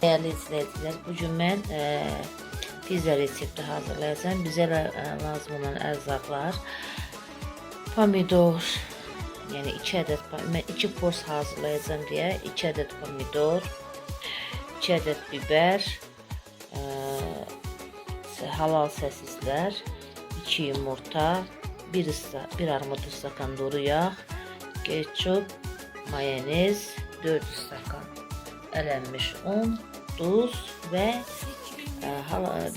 Değerli izleyiciler, bugün ben pizza resepti hazırlayacağım. Bize lazım olan erzaklar: pomidor, yani 2 adet, ben 2 pors hazırlayacağım diye 2 adet pomidor, 2 adet biber, halal sosisler, 2 yumurta, 1 armut stakan duru yağ, ketçup, mayonez, 400 stakan elenmiş un, tuz ve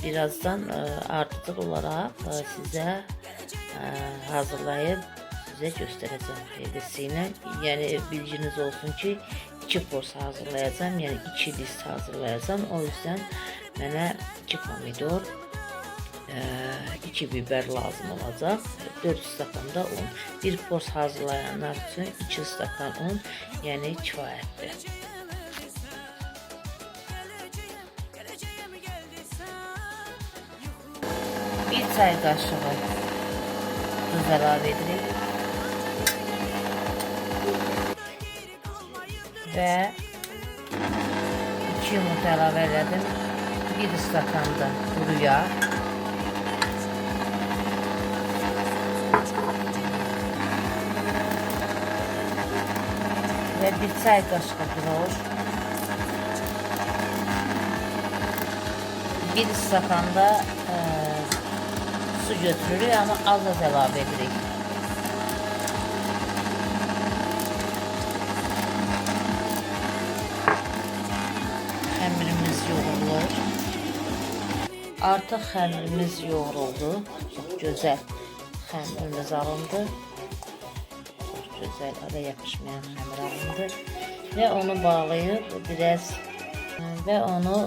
birazdan artık olarak size hazırlayıp size göstereceğim hediyesini. Yani bilginiz olsun ki 2 porsiyon hazırlayacağım, yani 2 diş hazırlayacağım. O yüzden bana 2 pomidor, 2 biber lazım olacak, 4 stakan da un. 1 porsiyon hazırlayanlar için 2 stakan un, yani kifayetli. 1 çay kaşığı tuz ilave edelim ve 2 yumurta ilave edelim. 1 stakan da kuru yağ, ve 1 çay kaşığı bulgur, 1 stakan da su götürürük, ama az ilave edirik. Xəmirimiz yoğrulur. Artıq xəmirimiz yoğruldu. Çox gözəl xəmirimiz alındı. Çox gözəl, ara yapışmayan xəmir alındı. Və onu bağlayıb biraz və onu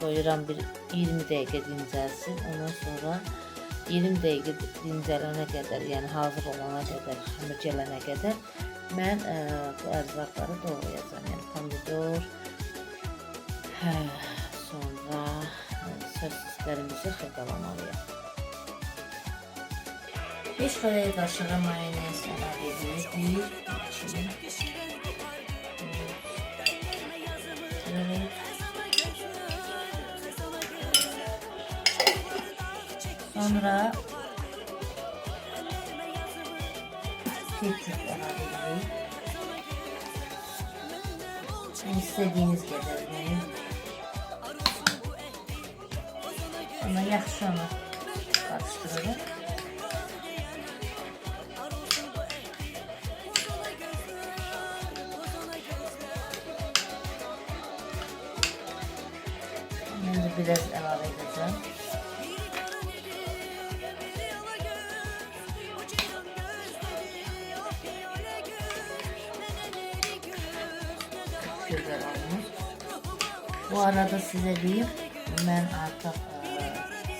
koyuram, bir 20 dəqiqə dincəlsin. Ondan sonra 20 dəqiqə dincələnə qədər, yəni hazır olana qədər, xəmir gələnə qədər mən bu ərzaqları doğrayacağım. Yəni pomidor, sonra sosislərimizi xırdalanmalıyıq. 5 xörək qaşığı mayonez əlavə edirik. 1, 2, sonra ketçup ilave edelim. İstediğiniz kadar verin. Sonra yaxşı onu karıştırırıq. Şimdi biraz ilave edeceğim. Güzel olmuş. Bu arada size diyeyim, ben artık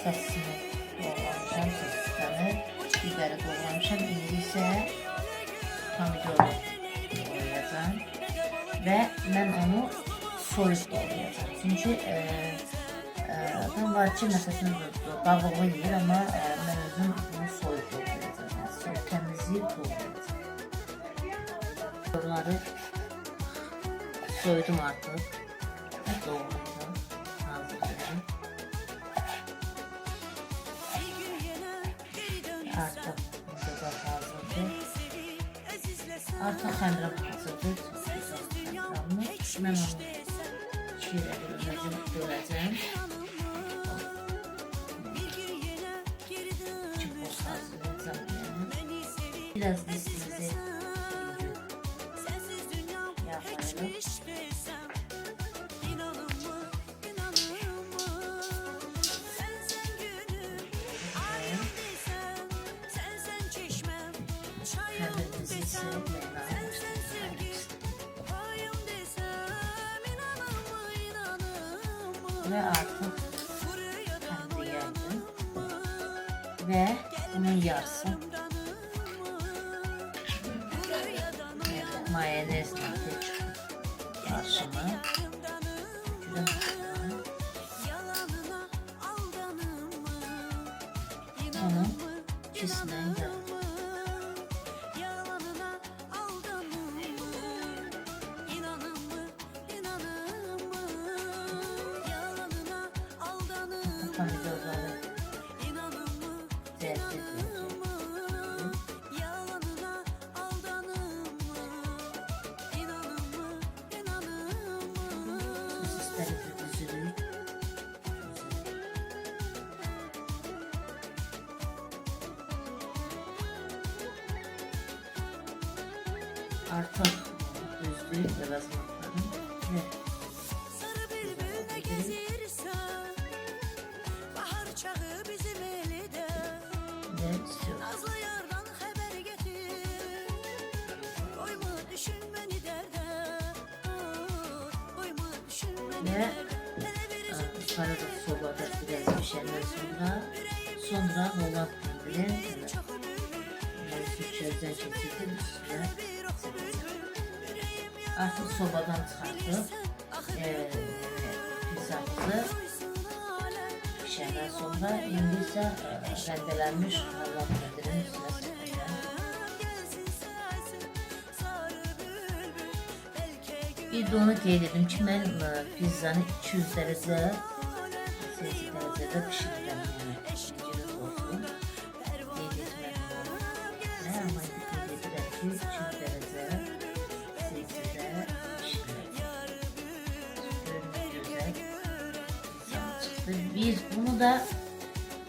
sosisini doğramışam, sosisini, biberi doğramışam. İndi ise pomidoru doğrayacağım ve ben onu soyup doğrayacağım. Çünkü var ki məsələn qabığı yiyir, ama ben özüm bunu soyup doğrayacağım. Yani soyup temizleyip doğrayacağım. Bunları soydum artık. Doğradım. Hazırladım. Artık burada hazırdır. Artık xəmirim hazırdır. Ben onu şöyle göreceğim. Çipoz hazırlayacağım yani. Biraz dizimizi yağlayalım. Ve artık kendi geldim ve bunun yarısı mayonezle karışımı onun ikisine yaptım. pomidorları cəhd ediləcək. Sosisləri də düzülür. Artıq düzdür ləvazimatlarım və ve yukarıda sobada biraz pişenden sonra Holland pendiri sütçözden çekildim üstüne artık sobadan çıxartıb pizzamızı pişenden sonra indi isə rəndelənmiş Holland pendirin üstüne sıkacağım. Bir de onu qeyd edim ki, mən pizzanı 200 dərəcə Celsius dərəcədə pişirirəm. Yəni, inciniz olsun. Qeyd etmədim onu. Amma qeyd edirəm ki, 200 dərəcə Celsiusdə pişirirəm. Görünür gözəl pizzam çıxdı. Biz bunu da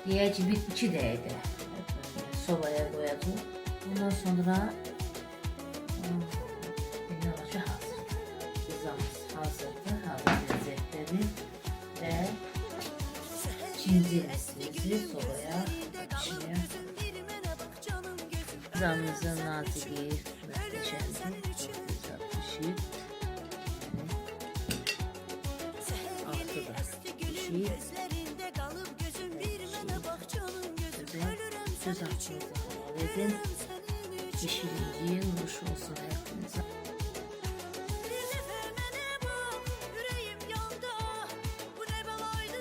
deyək ki, 2 dəqiqə sobaya qoyacaq. Bundan sonra hazırdır, hazır lezzetleri ve cincirimizi sobaya pişiriyor. Pizzamızın nazikliği muhteşemdir, çok güzel pişir. Altı da pişir. Söz hakkınızı helal edin. Pişirin, yiyin, hoş olsun hepinize.